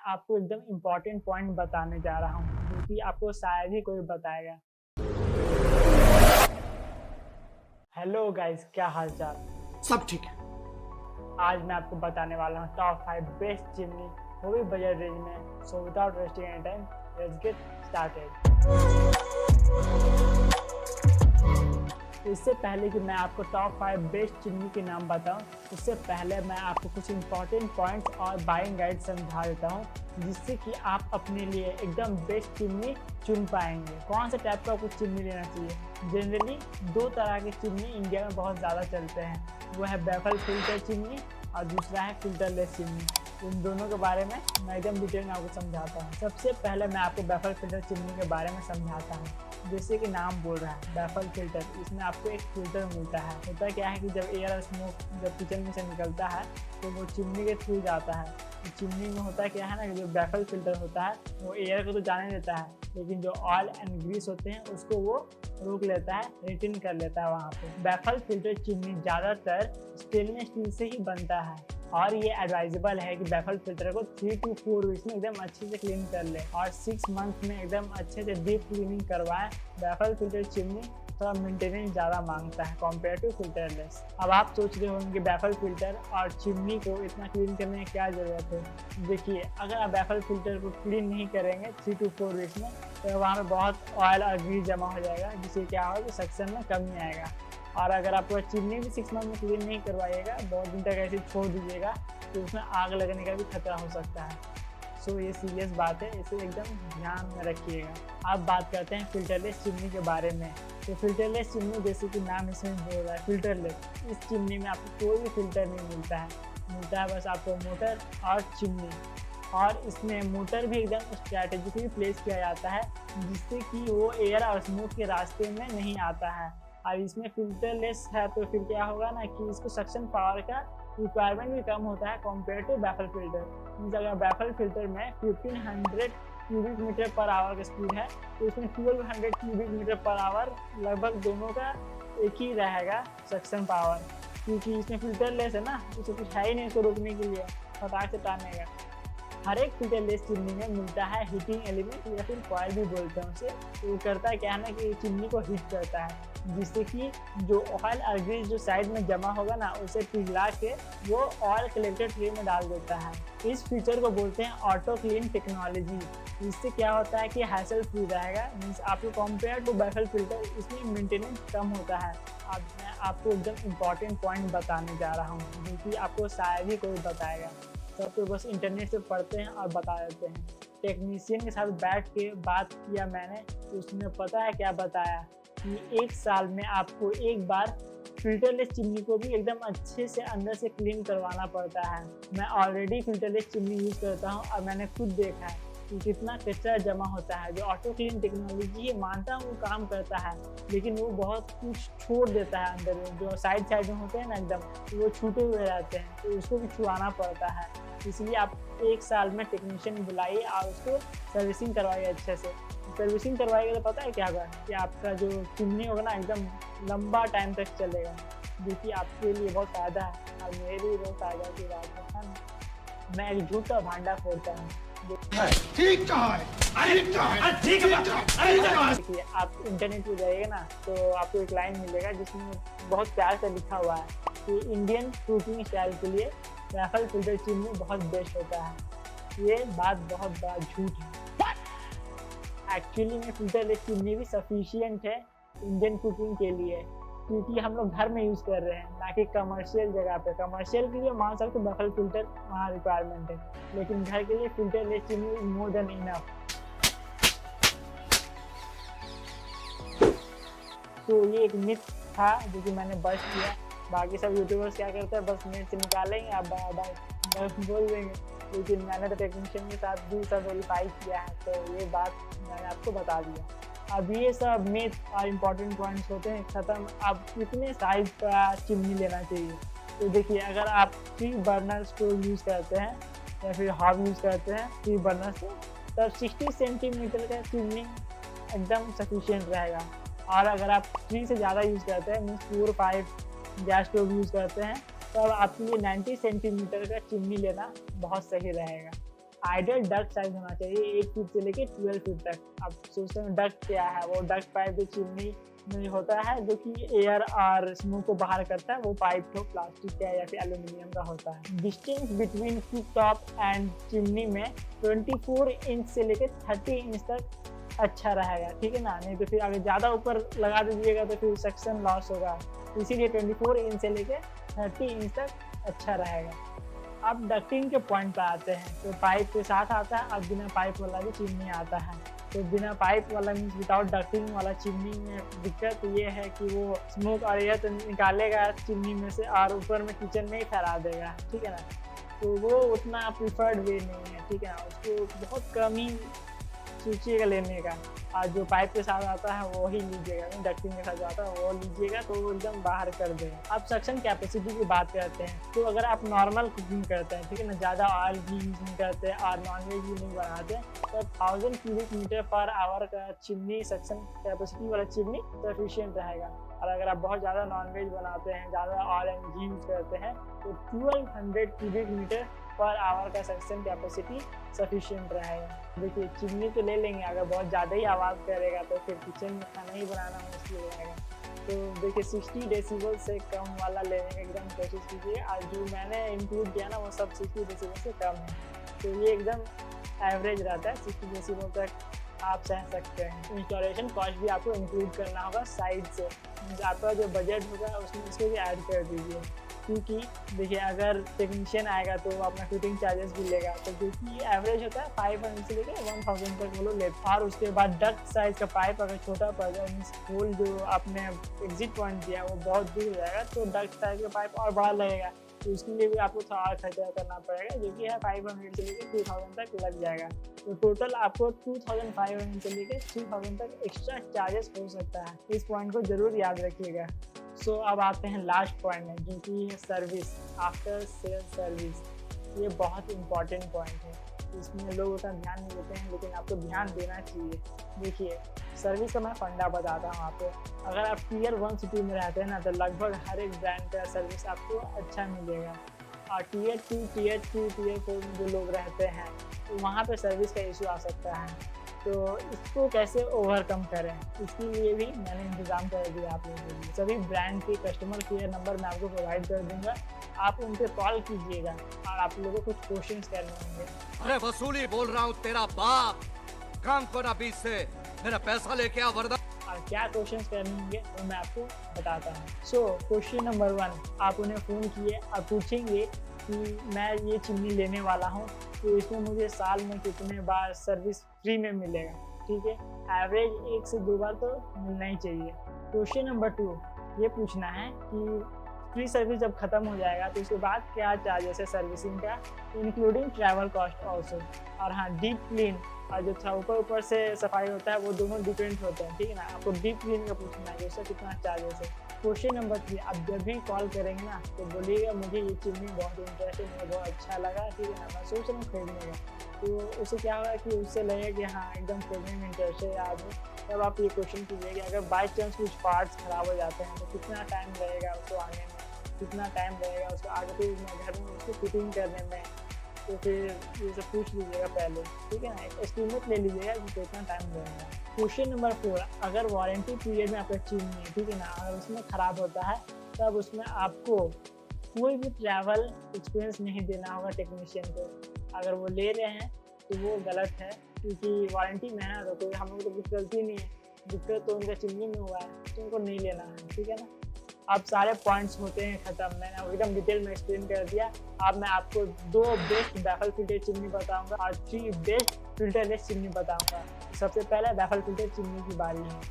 आपको एकदम important point बताने जा रहा हूँ, जो कि आपको शायद ही कोई बताएगा। हेलो गाइस, क्या हाल चाल? सब ठीक है। आज मैं आपको बताने वाला हूँ टॉप 5 बेस्ट चिमनी, वो भी बजट रेंज में। So without wasting any time, let's get started. इससे पहले कि मैं आपको टॉप 5 बेस्ट चिमनी के नाम बताऊं, उससे पहले मैं आपको कुछ इंपॉर्टेंट पॉइंट्स और बाइंग गाइड समझा देता हूं, जिससे कि आप अपने लिए एकदम बेस्ट चिमनी चुन पाएंगे। कौन से टाइप का कुछ चिमनी लेना चाहिए। जनरली 2 तरह के चिमनी इंडिया में बहुत ज़्यादा चलते हैं, वो है बैफल फिल्टर चिमनी और दूसरा है फिल्टरलेस चिमनी। इन दोनों के बारे में मैं एकदम डिटेल में आपको समझाता हूँ। सबसे पहले मैं आपको बैफल फिल्टर चिमनी के बारे में समझाता हूँ। जैसे कि नाम बोल रहा है बैफल फिल्टर, इसमें आपको एक फिल्टर मिलता है। होता क्या है कि जब एयर और स्मोक जब किचन में से निकलता है तो वो चिमनी के थ्रू जाता है। तो चिमनी में होता क्या है ना कि जो बैफल फिल्टर होता है वो एयर को तो जाने देता है, लेकिन जो ऑयल एंड ग्रीस होते हैं उसको वो रोक लेता है, रिटेन कर लेता है वहाँ पे। बैफल फिल्टर चिमनी ज़्यादातर स्टेनलेस स्टील से ही बनता है और ये एडवाइजेबल है कि बैफल फिल्टर को 3 to 4 वीक्स में एकदम अच्छे से क्लीन कर ले और 6 मंथ में एकदम अच्छे से डीप क्लीनिंग करवाएं। बैफल फिल्टर चिमनी थोड़ा मेंटेनेंस ज़्यादा मांगता है कंपेयर टू फिल्टरलेस। अब आप सोच रहे होंगे कि बैफल फिल्टर और चिमनी को इतना क्लीन करने की क्या ज़रूरत है। देखिए, अगर आप बैफल फिल्टर को क्लीन नहीं करेंगे 3 to 4 वीक्स में तो वहाँ पर बहुत ऑयल और ग्रीस जमा हो जाएगा, जिससे क्या होगा कि सक्शन में कमी आएगा। और अगर आप चिमनी भी 6 मंथ में क्लीन नहीं करवाइएगा, बहुत दिन तक ऐसे छोड़ दीजिएगा, तो उसमें आग लगने का भी खतरा हो सकता है। सो ये सीरियस बात है, इसे एकदम ध्यान में रखिएगा। अब बात करते हैं फिल्टरलेस चिमनी के बारे में। तो फिल्टरलेस चिमनी जैसे कि नाम इसमें बोल रहा है फिल्टरलेस, इस चिमनी में आपको कोई भी फिल्टर नहीं मिलता है बस आपको मोटर और चिमनी। और इसमें मोटर भी एकदम स्ट्रैटेजिकली प्लेस किया जाता है, जिससे कि वो एयर और स्मोक के रास्ते में नहीं आता है। और इसमें फिल्टरलेस है तो फिर क्या होगा ना कि इसको सक्शन पावर का रिक्वायरमेंट भी कम होता है compare to baffle filter. Means अगर बैफल फिल्टर में 1500 क्यूबिक मीटर पर आवर का स्पीड है तो इसमें 1200 क्यूबिक मीटर पर आवर लगभग दोनों का एक ही रहेगा सक्शन पावर, क्योंकि इसमें फिल्टरलेस है ना, तो कुछ है ही नहीं इसको रोकने के लिए, फटाक से टानेगा। हर एक फिल्टरलेस चिमनी में मिलता है हीटिंग एलिमेंट या फिर कॉइल भी बोलते हैं उसे। तो करता क्या है ना कि चिमनी को हीट करता है, जिससे कि जो ऑयल और ग्रीस जो साइड में जमा होगा ना उसे पिघला के वो ऑयल कलेक्टर ट्रे में डाल देता है। इस फीचर को बोलते हैं ऑटो क्लीन टेक्नोलॉजी। इससे क्या होता है कि हैसल फ्री रहेगा। मीन्स आपको कंपेयर टू बैफल फिल्टर इसमें मेंटेनेंस कम होता है। अब मैं आपको एकदम इम्पॉर्टेंट पॉइंट बताने जा रहा हूँ, जो कि आपको शायद ही कोई बताएगा। सब तो बस इंटरनेट से पढ़ते हैं और बता देते हैं। टेक्नीशियन के साथ बैठ के बात किया मैंने, तो उसने पता है क्या बताया कि 1 साल में आपको एक बार फिल्टरलेस चिमनी को भी एकदम अच्छे से अंदर से क्लीन करवाना पड़ता है। मैं ऑलरेडी फिल्टरलेस चिमनी यूज़ करता हूँ और मैंने खुद देखा है कि कितना कचरा जमा होता है। जो ऑटो क्लीन टेक्नोलॉजी है, मानता हूँ वो काम करता है, लेकिन वो बहुत कुछ छोड़ देता है अंदर में। जो साइड में होते हैं ना एकदम, वो छूटे हुए रहते हैं, तो उसको भी छुआना पड़ता है। इसलिए आप 1 साल में टेक्नीशियन बुलाइए और उसको सर्विसिंग करवाइए अच्छे से। सर्विसिंग करवाइएगा तो पता है क्या होगा कि आपका जो चिमनी होगा ना एकदम लंबा टाइम तक चलेगा, जो कि आपके लिए बहुत फ़ायदा है और मेरे लिए बहुत फ़ायदा की बात है ना। मैं एक झूठ का भांडा फोड़ता हूँ। ठीक देखिए, आप इंटरनेट पे जाइएगा ना तो आपको एक लाइन मिलेगा जिसमें बहुत प्यार से लिखा हुआ है कि इंडियन कुकिंग स्टाइल के लिए बैफल फिल्टर चिमनी बहुत बेस्ट होता है। ये बात बहुत बड़ा झूठ है। एक्चुअली में फिल्टरलेस चिमनी भी सफिशिएंट है इंडियन कुकिंग के लिए, क्योंकि हम लोग घर में यूज़ कर रहे हैं, ना कि कमर्शियल जगह पे। कमर्शियल के लिए मान सकते बैफल फिल्टर वहाँ रिक्वायरमेंट है, लेकिन घर के लिए filterless chimney is more than enough. तो ये एक मिथ था जो कि मैंने बस्ट किया। बाकी सब यूट्यूबर्स क्या करते हैं, बस नेट से निकालेंगे आप बस बोल देंगे, लेकिन मैंने तो टेक्नीशियन के साथ भी सब वेरीफाई किया है, तो ये बात मैंने आपको बता दिया। अब ये सब मिथ और इम्पॉर्टेंट पॉइंट्स होते हैं ख़त्म। अब कितने साइज का चिमनी लेना चाहिए। तो देखिए, अगर आप 3 बर्नर स्टोव यूज़ करते हैं या फिर हॉब यूज़ करते हैं 3 बर्नर से, तब 60 सेंटीमीटर का चिमनी एकदम सफिशिएंट रहेगा। और अगर आप 3 से ज़्यादा यूज़ करते हैं, मीन्स 4 5 गैस स्टोव यूज़ करते हैं, तब आपके लिए 90 सेंटीमीटर का चिमनी लेना बहुत सही रहेगा। आइडियल डक्ट साइज होना चाहिए 8 फीट से लेके 12 फीट तक। आप सोचते हैं डक्ट क्या है, वो डक्ट पाइप जो चिमनी में होता है जो कि एयर और स्मोक को बाहर करता है, वो पाइप तो प्लास्टिक का या फिर एल्यूमिनियम का होता है। Distance between cook top and chimney में 24 इंच से लेकर 30 इंच तक अच्छा रहेगा, ठीक है ना। नहीं तो फिर अगर ज़्यादा ऊपर लगा दीजिएगा तो फिर सक्शन लॉस होगा, इसीलिए 24 इंच से लेकर 30 इंच तक अच्छा रहेगा। अब डक्टिंग के पॉइंट पर आते हैं, तो पाइप के साथ आता है, अब बिना पाइप वाला भी चिमनी आता है। तो बिना पाइप वाला मीन्स विदाउट डक्टिंग वाला चिमनी में दिक्कत ये है कि वो स्मोक और एयर तो निकालेगा चिमनी में से और ऊपर में किचन में ही फैला देगा, ठीक है ना। तो वो उतना प्रिफर्ड वे नहीं है, ठीक है ना। उसको बहुत कम ही सोचिएगा लेने का, और जो पाइप के साथ आता है वो ही लीजिएगा, डक्टिंग के साथ जो आता है वो लीजिएगा, तो वो एकदम बाहर कर देगा। अब सक्शन कैपेसिटी की बात करते हैं, तो अगर आप नॉर्मल कुकिंग करते हैं, ठीक है ना, ज़्यादा ऑयल भी यूज नहीं करते और नॉनवेज भी नहीं बनाते, तो 1000 क्यूबिक मीटर पर आवर का चिमनी सक्शन कैपेसिटी वाला चिमनी सफिशियंट रहेगा। और अगर आप बहुत ज़्यादा नॉनवेज बनाते हैं, ज़्यादा ऑयल एंड घी यूज करते हैं, तो 1200 क्यूबिक मीटर पर आवर का सक्शन कैपेसिटी सफिशिएंट रहेगा। देखिए चिमनी तो ले लेंगे, अगर बहुत ज़्यादा ही आवाज़ करेगा तो फिर किचन में खाना ही बनाना मुश्किल हो जाएगा। तो देखिए 60 डेसिबल से कम वाला लेने की एकदम कोशिश कीजिए, और जो मैंने इंक्लूड किया ना वो सब 60 डेसिबल से कम है, तो ये एकदम एवरेज रहता है, 60 डेसिबल तक आप सह सकते हैं। इंस्टॉलेशन कॉस्ट भी आपको इंक्लूड करना होगा साइड से, आपका जो बजट होगा उसमें इसको भी ऐड कर दीजिए, क्योंकि देखिए अगर टेक्नीशियन आएगा तो वो अपना फिटिंग चार्जेस भी लेगा, तो क्योंकि एवरेज होता है 500 से लेकर 1000 तक वो लोग लेते हैं। और उसके बाद डक्ट साइज का पाइप अगर छोटा पड़ जाए, मीन्स होल जो आपने एग्जिट पॉइंट दिया वो बहुत दूर जाएगा, तो डक्ट साइज का पाइप और बड़ा लगेगा, तो उसके लिए भी आपको थोड़ा और खर्चा करना पड़ेगा, जो कि है 500 से लेकर 2000 तक लग जाएगा। तो टोटल आपको 2500 से लेकर 3000 तक एक्स्ट्रा चार्जेस हो सकता है, इस पॉइंट को जरूर याद रखिएगा। सो अब आते हैं लास्ट पॉइंट में, जो कि है सर्विस, आफ्टर सेल सर्विस। ये बहुत इंपॉर्टेंट पॉइंट है, इसमें लोग उतना ध्यान नहीं देते हैं, लेकिन आपको ध्यान देना चाहिए। देखिए सर्विस का मैं फंडा बताता हूँ आपको। अगर आप टीयर 1 सिटी में रहते हैं ना, तो लगभग हर एक ब्रांड का सर्विस आपको अच्छा मिलेगा, और टीयर 2, टीयर 3, टीयर 4 में जो लोग रहते हैं तो वहाँ पे सर्विस का इशू आ सकता है। तो इसको कैसे ओवरकम करें, इसके लिए भी मैंने इंतज़ाम कर दिया आप लोगों के लिए। सभी ब्रांड के कस्टमर केयर नंबर मैं आपको प्रोवाइड कर दूंगा, आप उन पर कॉल कीजिएगा और आप लोगों को कुछ क्वेश्चंस करने होंगे। अरे वसूली बोल रहा हूँ तेरा बाप, काम को ना बीच से मेरा पैसा लेके आ वरना। और क्या क्वेश्चंस करने होंगे वो मैं आपको बताता हूँ। सो क्वेश्चन नंबर 1, आप उन्हें फ़ोन किए और पूछेंगे कि मैं ये चिमनी लेने वाला हूँ, तो इसमें मुझे साल में कितने बार सर्विस फ्री में मिलेगा, ठीक है। एवरेज 1 से 2 बार तो मिलना ही चाहिए। क्वेश्चन नंबर 2 ये पूछना है कि फ्री सर्विस जब ख़त्म हो जाएगा तो उसके बाद क्या चार्जेस है सर्विसिंग का, इंक्लूडिंग ट्रैवल कॉस्ट ऑल्सो। और हाँ, डीप क्लीन और जो था ऊपर से सफाई होता है वो दोनों डिफरेंट होते हैं, ठीक है ना। आपको डीप क्लीन का पूछना है, उसका कितना चार्जेस है। क्वेश्चन नंबर 3, आप जब भी कॉल करेंगे ना तो बोलिएगा मुझे ये चिमनी बहुत इंटरेस्टिंग है, बहुत अच्छा लगा, ठीक है ना, मैं सोच रहा हूँ खरीदने का। तो उससे क्या होगा कि उससे लगेगा कि हाँ एकदम खरीदने में इंटरेस्टेड आदमी। तब आप ये क्वेश्चन कीजिए कि अगर बाई चांस कुछ पार्ट्स खराब हो जाते हैं तो कितना टाइम लगेगा उसको आने में, कितना टाइम लगेगा उसको आगे फिर घर में उसको फिटिंग करने में। तो फिर ये सब पूछ लीजिएगा पहले, ठीक है ना, एस्टीमेट ले लीजिएगा कि कितना टाइम लगेगा। क्वेश्चन नंबर 4, अगर वारंटी पीरियड में आपका चिमनी है, ठीक है ना, अगर उसमें ख़राब होता है तब उसमें आपको कोई भी ट्रैवल एक्सपीरियंस नहीं देना होगा टेक्नीशियन को। अगर वो ले रहे हैं तो वो गलत है, क्योंकि वारंटी में है ना, तो कोई हम लोग तो कुछ गलती नहीं है, दिक्कत तो उनका चिमनी में हुआ है, तो उनको नहीं लेना है, ठीक है ना। अब सारे पॉइंट्स होते हैं ख़त्म, मैंने एकदम डिटेल में एक्सप्लेन कर दिया। अब मैं आपको 2 बेस्ट बैफल फिल्टर चिमनी बताऊंगा और 3 बेस्ट फिल्टरलेस चिमनी बताऊंगा। सबसे पहले बैफल फिल्टर चिमनी की बारी है।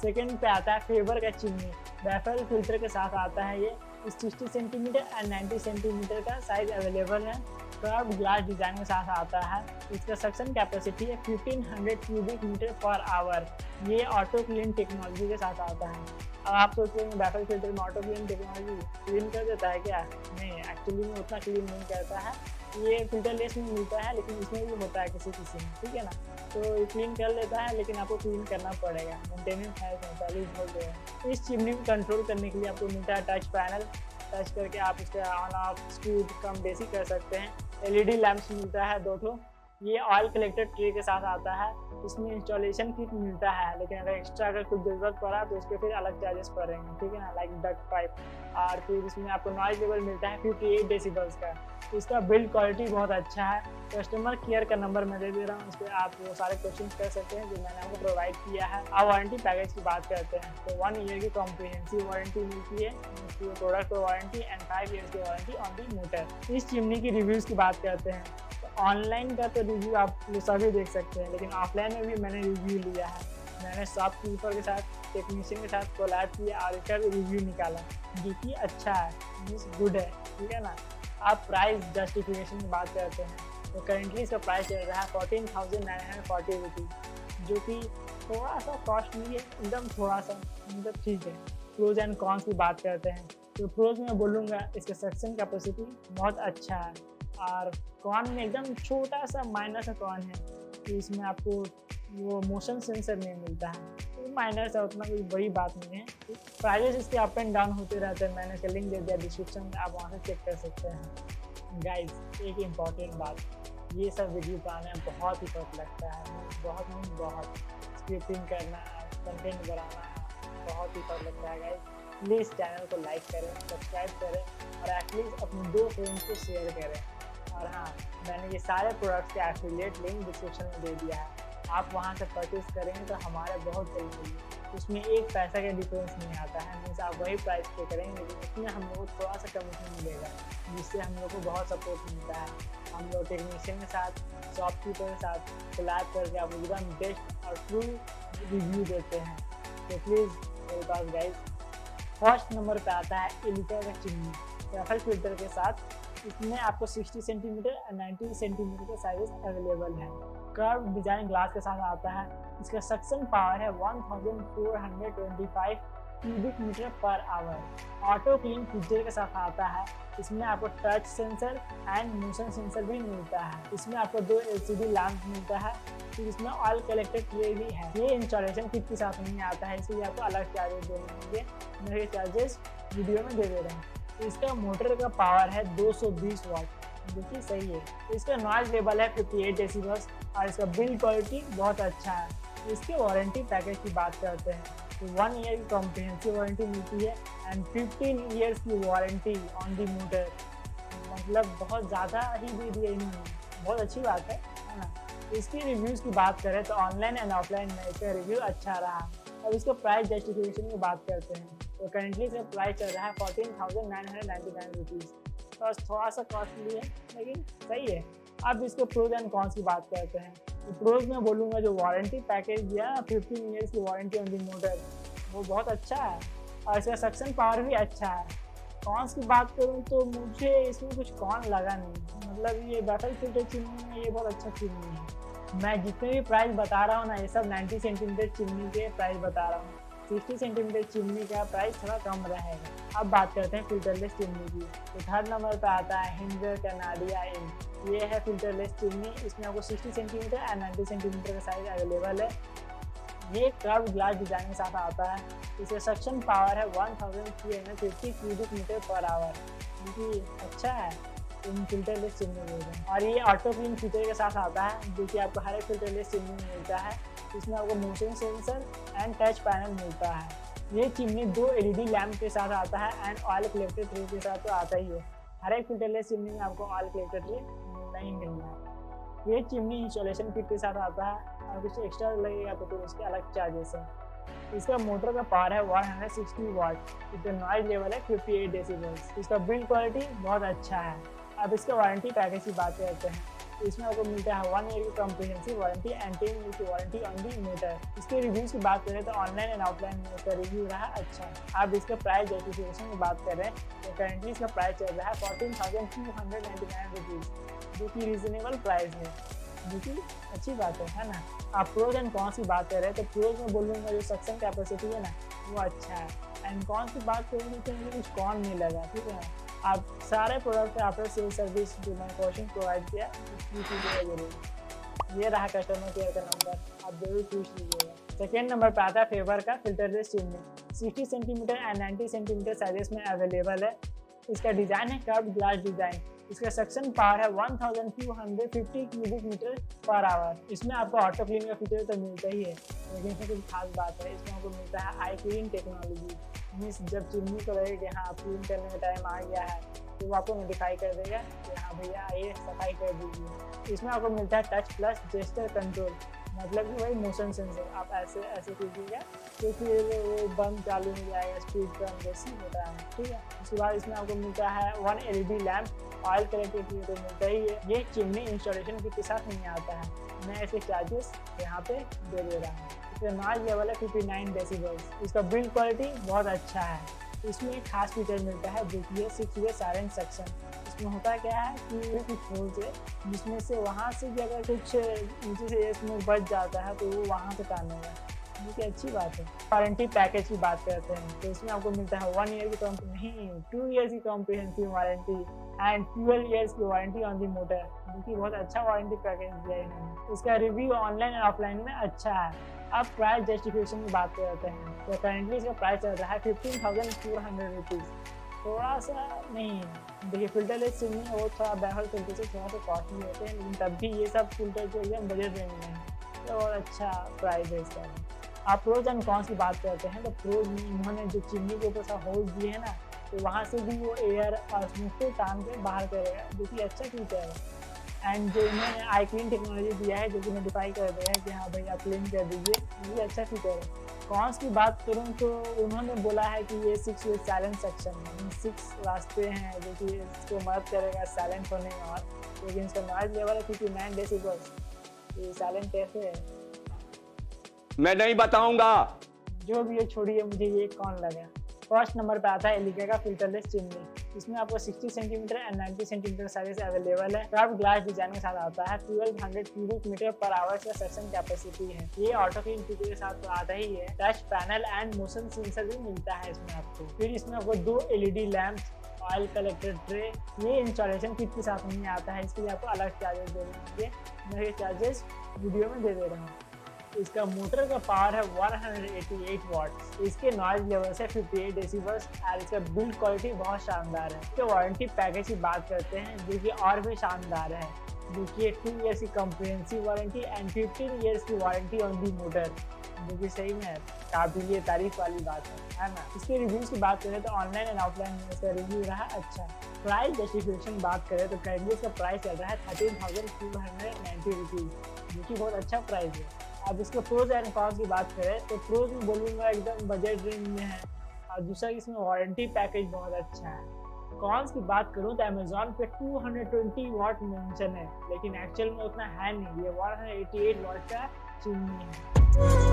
सेकंड पे आता है फेबर का चिमनी, बैफल फिल्टर के साथ आता है ये, 60 सेंटीमीटर एंड 90 सेंटीमीटर का साइज अवेलेबल है, कर्व्ड ग्लास डिज़ाइन के साथ आता है। इसका सक्शन कैपेसिटी है 1500 क्यूबिक मीटर पर आवर, ये ऑटो क्लीन टेक्नोलॉजी के साथ आता है। अब आप सोचते हैं बैफल फिल्टर में ऑटो क्लीन टेक्नोलॉजी क्लीन कर देता है क्या? नहीं, एक्चुअली में उतना क्लीन नहीं करता है, ये फिल्टरलेस में मिलता है लेकिन इसमें भी होता है किसी में, ठीक है ना। तो ये क्लीन कर लेता है लेकिन आपको क्लीन करना पड़ेगा, मेंटेनेंस है 45 वोल्ट है। इस चिमनी को कंट्रोल करने के लिए आपको मिलता है टच पैनल, टच करके आप उसका on off speed come basic कर सकते हैं। LED लैंप्स मिलता है 2 ठो, ये ऑयल कलेक्टर ट्रे के साथ आता है। इसमें इंस्टॉलेशन किट मिलता है, लेकिन अगर एक्स्ट्रा अगर कुछ ज़रूरत पड़ा तो इसके फिर अलग चार्जेस पड़ेंगे, ठीक है ना, लाइक डक पाइप। और फिर इसमें आपको नॉइज लेवल मिलता है 58 डेसिबल्स का। इसका बिल्ड क्वालिटी बहुत अच्छा है। कस्टमर केयर का नंबर मैं दे रहा हूँ, इस पर आप वो सारे क्वेश्चन कर सकते हैं जो मैंने आपको प्रोवाइड किया है। अब वारंटी पैकेज की बात करते हैं तो 1 ईयर की कॉम्प्रिहेंसिव वारंटी मिलती है, प्रोडक्ट वारंटी एंड 5 ईयर्स की वारंटी ऑन दी मोटर। इस चिमनी की रिव्यूज़ की बात करते हैं तो ऑनलाइन का तो रिव्यू आप सभी देख सकते हैं, लेकिन ऑफलाइन में भी मैंने रिव्यू लिया है। मैंने शॉपकीपर के साथ, टेक्नीशियन के साथ कोलैब किया और इसका रिव्यू निकाला जो कि अच्छा है, मीन्स गुड है, ठीक है ना। आप प्राइस जस्टिफिकेशन की बात करते हैं तो करेंटली इसका प्राइस चल रहा है 14,940 रुपीज़, जो कि थोड़ा सा कॉस्टली है, एकदम थोड़ा सा, मतलब ठीक है। प्रोज एंड कॉन्स की बात करते हैं तो प्रोज में बोलूँगा इसका सक्शन कैपेसिटी बहुत अच्छा है, और कॉन में एकदम छोटा सा माइनर सा कॉन है कि इसमें आपको वो मोशन सेंसर नहीं मिलता है, तो माइनर सा, उतना कोई बड़ी बात नहीं है। प्राइजेस इसके अप एंड डाउन होते रहते हैं, मैंने इसका लिंक दे दिया डिस्क्रिप्शन में, आप वहाँ से चेक कर सकते हैं। गाइज एक इम्पॉर्टेंट बात, ये सब वीडियो बनाने में बहुत ही फर्क लगता है, बहुत स्क्रिप्टिंग करना, कंटेंट बनाना बहुत ही फर्क लगता है। गाइज प्लीज़ चैनल को लाइक करें, सब्सक्राइब करें और एटलीस्ट अपने 2 फ्रेंड्स को शेयर करें। और हाँ, मैंने ये सारे प्रोडक्ट्स के एफिलिएट लिंक डिस्क्रिप्शन में दे दिया है, आप वहाँ से परचेज करेंगे तो हमारे बहुत सही होगी। उसमें एक पैसा का डिफरेंस नहीं आता है, मीन्स आप वही प्राइस पे करेंगे, लेकिन उसमें हम लोग को थोड़ा सा कमीशन मिलेगा, जिससे हम लोग को बहुत सपोर्ट मिलता है। हम लोग टेक्नीशियन के साथ, शॉपकीपर के साथ कोलैब करके आप एकदम बेस्ट और ट्रू रिव्यू देते हैं। तो प्लीज़ मेरे पास गाइज फर्स्ट नंबर पे आता है एलिका का चिमनी ट्रैफल फिल्टर के साथ। इसमें आपको 60 सेंटीमीटर और 90 सेंटीमीटर के साइजेस अवेलेबल हैं। कर्व डिजाइन ग्लास के साथ आता है। इसका सक्शन पावर है 1425 cubic metre per hour. Auto clean feature के साथ आता है। इसमें आपको touch sensor and motion sensor भी मिलता है। इसमें आपको 2 LCD लैंप मिलता है। फिर इसमें ऑयल कलेक्टर ट्रे भी है। ये इंस्टॉलेशन किट के साथ नहीं आता है, इसलिए आपको अलग चार्जेस देने होंगे। मेरे चार्जेस वीडियो में दे दे रहे हैं। इसका मोटर का पावर है 220 वाट, जो कि सही है। इसका नॉइज लेवल है 58 डेसिबल्स और इसका बिल्ड क्वालिटी बहुत अच्छा है। इसके वारंटी पैकेज की बात करते हैं तो 1 ईयर की कॉम्प्रिहेंसिव वारंटी मिलती है एंड 15 ईयर्स की वारंटी ऑन दी मोटर। मतलब बहुत ज़्यादा ही दे दिया इन्होंने, बहुत अच्छी बात है ना। इसकी रिव्यूज़ की बात करें तो ऑनलाइन एंड ऑफलाइन में इसका रिव्यू अच्छा रहा। अब इसका प्राइस जस्टिफिकेशन की बात करते हैं तो करेंटली इसका प्राइस चल रहा है 14,999 रुपीज़। बस थोड़ा सा कॉस्टली है, लेकिन सही है। अब इसके प्रोज एंड कॉन्स की बात करते हैं तो प्रोज में बोलूँगा जो वारंटी पैकेज दिया 15 ईयर्स की वारंटी ऑन दी मोटर, वो बहुत अच्छा है और इसका सक्शन पावर भी अच्छा है। कॉन्स की बात करूँ तो मुझे इसमें कुछ कॉन लगा नहीं, मतलब ये बैटल फिल्टर चिमनी में ये बहुत अच्छा चिमनी है। मैं जितने भी प्राइस बता रहा हूँ ना, ये सब 90 सेंटीमीटर चिमनी के प्राइस बता रहा हूँ। 60 सेंटीमीटर चिमनी का प्राइस थोड़ा कम रहेगा। अब बात करते हैं फिल्टरलेस चिमनी की तो थर्ड नंबर पर आता है हिंजर कनाडिया इन। ये है फिल्टरलेस चिमनी। इसमें आपको 60 सेंटीमीटर एंड 90 सेंटीमीटर का साइज अवेलेबल है। ये कर्व ग्लास डिजाइन के साथ आता है। इसका सक्शन पावर है 1350 क्यूबिक मीटर पर आवर, जो कि अच्छा है इन फिल्टरलेस चिमनी में। और ये ऑटो क्लीन फीचर के साथ आता है, जो कि आपको हर एक फिल्टरलेस चिमनी में मिलता है। इसमें आपको motion sensor and touch panel मिलता है। ये चिमनी 2 LED लैंप के साथ आता है एंड ऑयल कलेक्टर ट्रे के साथ तो आता ही है। हर एक फिल्टरलेस चिमनी में आपको ऑयल कलेक्टर ट्रे नहीं मिलना है। ये चिमनी इंस्टॉलेशन किट के साथ आता है और कुछ एक्स्ट्रा लगेगा तो फिर उसके अलग चार्जेस हैं। इसका मोटर का पावर है 160 वाट। इसका नॉइज लेवल है 58 डेसिबल्स। इसका बिल्ड क्वालिटी बहुत अच्छा है। अब इसका वारंटी पैकेज की बात करते हैं। इसमें आपको मिलता है 1 ईयर की कॉम्प्रिहेंसिव वारंटी एंड 10 ईयर की वारंटी ऑन दी मोटर। इसके रिव्यूज़ की बात करें तो ऑनलाइन एंड ऑफलाइन में इसका रिव्यू रहा अच्छा। अब इसका प्राइस जस्टिफिकेशन की बात करें तो करेंटली इसका प्राइस चल रहा है 14,299 रुपीज़, जो कि रीजनेबल प्राइस है, जो कि अच्छी बात है ना। आप प्रोज एंड कॉन्स की बात करें तो प्रोज में बोलूँगा जो सक्शन कैपेसिटी है ना, वो अच्छा है। एंड कॉन्स की बात करेंगे तो मुझे कुछ कॉन नहीं लगा, ठीक है। आप सारे प्रोडक्ट पे आफ्टर सेल सर्विस जो मैंने क्वेश्चन प्रोवाइड किया कीजिएगा जरूर। ये रहा कस्टमर केयर का नंबर, आप जरूर पूछ लीजिएगा। सेकेंड नंबर पे आता है फेवर का filterless chimney. 60 centimetre and 90 centimetre sizes में अवेलेबल है। इसका डिज़ाइन है कर्व ग्लास डिज़ाइन। इसका सक्शन पावर है 1250 क्यूबिक मीटर पर आवर। इसमें आपको ऑटो क्लीन का फीचर तो मिलता ही है, लेकिन इसमें कुछ खास बात है, इसमें आपको मिलता है आई क्लीन टेक्नोलॉजी। मीन्स जब चिमनी को लगेगा कि हाँ क्लीन करने का टाइम आ गया है तो वो आपको नोटिफाई कर देगा कि हाँ भैया ये सफाई कर दीजिए। इसमें आपको मिलता है टच प्लस जेस्चर कंट्रोल, मतलब कि वही मोशन सेंसर। आप ऐसे ऐसे कीजिएगा तो फिर वो बंद चालू हो जाएगा, स्पीड कम जैसी होता है, ठीक है। उसके बाद इसमें आपको मिलता है 1 LED लैम्प, ऑयल कलेक्टर की तो मिलता ही है। ये चिमनी इंस्टॉलेशन के साथ नहीं आता है, मैं ऐसे चार्जेस यहाँ पे दे दे रहा हूँ। इसका नॉइज लेवल है 59 डेसिबल्स। इसका बिल्ड क्वालिटी बहुत अच्छा है। इसमें एक खास फीचर मिलता है जो कि है 6 वे साइलेंट सेक्शन। इसमें होता क्या है कि कुछ होल्स है जिसमें से वहाँ से भी अगर कुछ नीचे से इसमें बच जाता है तो वो वहाँ से टानेगा, जो कि अच्छी बात है। वारंटी पैकेज की बात करते हैं तो इसमें आपको मिलता है 1 ईयर की नहीं 2 ईयर्स की कॉम्प्रिहेंसिव वारंटी एंड 12 ईयर्स की वारंटी ऑन दी मोटर, जो कि बहुत अच्छा वारंटी पैकेज दिया है इन्होंने। इसका रिव्यू ऑनलाइन और ऑफलाइन में अच्छा है। अब प्राइस जस्टिफिकेशन की बात करते हैं तो करेंटली इसका प्राइस चल रहा है 15,400 रुपीज़। थोड़ा सा नहीं है, देखिए फिल्टरलेस चिमनी वो थोड़ा बैहल फिल्टर से थोड़ा सा कॉस्टली होते हैं, लेकिन तब भी ये सब फिल्टर जो एकदम बजट रेंज में है तो और अच्छा प्राइस है इसका। आप प्रोज एंड कॉन्स की बात करते हैं तो प्रोज में इन्होंने जो चिमनी के ऊपर सा होल्स दिए हैं ना, तो वहाँ से भी वो एयर और स्मूथ को टांग के बाहर करेगा, जो कि अच्छा फीचर है। एंड जो इन्होंने आई क्लीन टेक्नोलॉजी दिया है जो कि नोटिफाई कर दिया है कि हाँ भाई आप क्लीन कर दीजिए, ये अच्छा फीचर है। कॉन्स की बात करूँ तो उन्होंने बोला है कि ये 6 वे साइलेंट सेक्शन है, 6 रास्ते हैं जो कि इसको मदद करेगा साइलेंट होने में, और लेकिन इसका नॉइज लेवल है 59 डेसिबल्स। ये साइलेंट कैसे है मैं नहीं बताऊंगा। जो भी ये छोड़िए, मुझे ये कौन लगा। फर्स्ट नंबर पे आता है एलिका का फिल्टरलेस चिमनी। इसमें आपको 60 centimetre and 90 centimetre size available है। कर्व ग्लास डिजाइन के साथ आता है। 1200 क्यूबिक मीटर पर आवर का सेक्शन कैपेसिटी है। ये ऑटो क्लीन फीचर के साथ तो आता ही है। Touch panel and motion sensor भी मिलता है इसमें आपको। फिर इसमें आपको 2 LED lamp, oil collector tray. ये इंस्टॉलेशन किट के साथ नहीं आता है, इसके लिए आपको अलग चार्जेस देने होंगे। मैं ये चार्जेस वीडियो में दे दे रहा हूँ। इसका मोटर का पावर है 188 वाट्स। इसके नॉइज लेवल से 58 डेसिबल्स और इसका बिल्ड क्वालिटी बहुत शानदार है। इसके वारंटी पैकेज की बात करते हैं जो कि और भी शानदार है। देखिए 2 ईयर्स की कॉम्प्रिहेंसिव वारंटी एंड 15 ईयर्स की वारंटी ऑन दी मोटर, जो कि सही में काफी ये तारीफ वाली बात है ना। इसके रिव्यूज की बात करें तो ऑनलाइन एंड ऑफलाइन में इसका रिव्यू रहा अच्छा। प्राइस जस्टिफिकेशन बात करें तो करेंटली इसका प्राइस चल रहा है 13,290 रुपीज़, जो कि बहुत अच्छा प्राइस है। अब इसके प्रोज एंड कॉन्स की बात करें तो प्रोज में बोलूँगा एकदम बजट रेंज में है, और दूसरा इसमें वारंटी पैकेज बहुत अच्छा है। कॉन्स की बात करूँ तो अमेजोन पे 220 वाट मेंशन है, लेकिन एक्चुअल में उतना है नहीं। ये 188 वाट का चिमनी है।